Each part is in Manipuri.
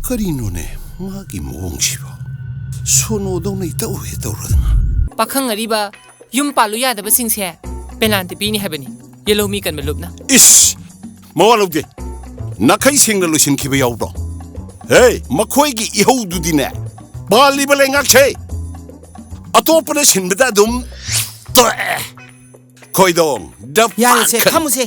ꯀꯔꯤꯅꯣꯅꯦ ꯃꯥꯒꯤ ꯃꯑꯣꯡꯁꯤꯕꯣ ꯁꯣꯅꯣꯗꯧꯅ ꯏꯇꯧ ꯍꯦ ꯇꯧꯔꯗꯅ ꯄꯥꯈꯪ ꯑꯔꯤꯕ ꯌꯨꯝ ꯄꯥꯜꯂꯨ ꯌꯥꯗꯕꯁꯤꯡꯁꯦ ꯄꯦꯅꯥꯜꯇꯤ ꯄꯤꯅꯤ ꯍꯥꯏꯕꯅꯤ ꯌꯦꯜꯂꯧꯃꯤ ꯀꯟꯕ ꯂꯨꯞꯅ ꯏꯁ ꯃꯋꯥ ꯂꯧꯗꯦ ꯅꯥꯈꯩ ꯁꯦꯡꯅ ꯂꯣꯏꯁꯤꯟꯈꯤꯕ ꯌꯥꯎꯗ꯭ꯔꯣ ꯍꯦ ꯃꯈꯣꯏꯒꯤ ꯏꯍꯧꯗꯨꯗꯤꯅꯦ ꯄꯥꯜꯂꯤꯕ ꯂꯩꯉꯥꯛꯁꯦ ꯑꯇꯣꯞꯄꯅ ꯁꯤꯟꯕꯗ ꯑꯗꯨꯝ ꯇꯣꯛꯑꯦ ꯈꯣꯏꯗꯣꯡ ꯌꯥꯔꯦꯁꯦ ꯊꯝꯃꯨꯁꯦ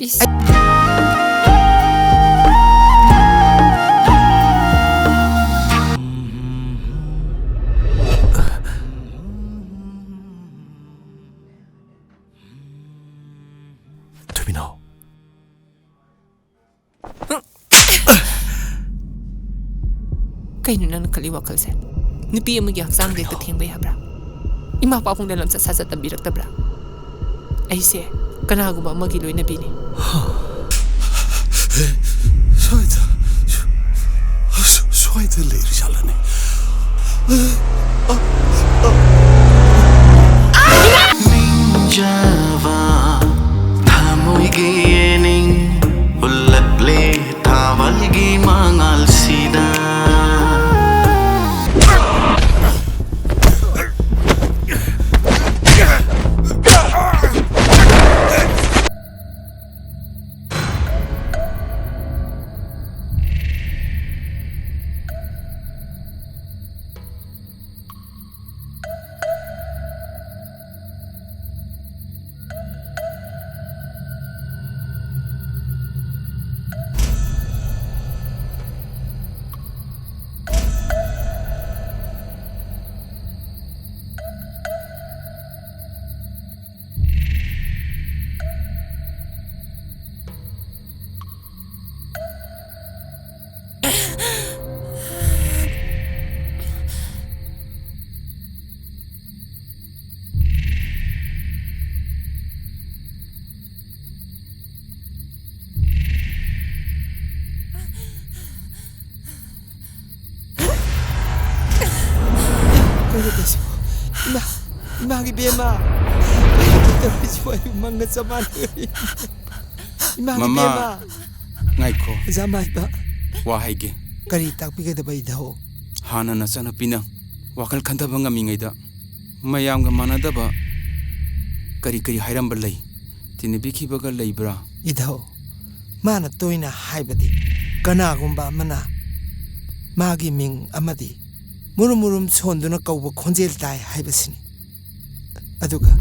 투빈아 ꯀꯩꯅꯣ ꯅꯪꯅ ꯈꯜꯂꯤ ꯋꯥꯈꯜꯁꯦ ꯅꯨꯄꯤ ꯑꯃꯒꯤ ꯍꯛꯆꯥꯡꯗ ꯍꯦꯛꯇ ꯊꯦꯡꯕ ꯌꯥꯕ꯭ꯔꯥ ꯏꯃꯥ ꯄꯥꯕꯨꯡꯗ ꯂꯝꯆꯠ ꯁꯥꯖꯠ ꯇꯝꯕꯤꯔꯛꯇꯕ꯭ꯔꯥ ꯑꯩꯁꯦ ꯀꯅꯥꯒꯨꯝꯕ ꯑꯃꯒꯤ ꯂꯣꯏꯅꯕꯤꯅꯤ ꯁ꯭ꯋꯥꯏꯗ ꯂꯩꯔꯖꯥꯠꯂꯅꯦ Java thamoigi ening ullatle thavalgi mangal sida 이마기 비에마 망가 자마니 이마기 비에마 ngaiko 자마이바 wa haige kari takpige da bai daho hana na chana pina wakal khantaba ngami ngaida mayam ga manada ba kari kari hairam ba lei tini bikhiba ga leibra idaho mana toina haibadi kana gumba mana magi ming amadi murum murum sonduna kauba khonjel tai haibasini aduga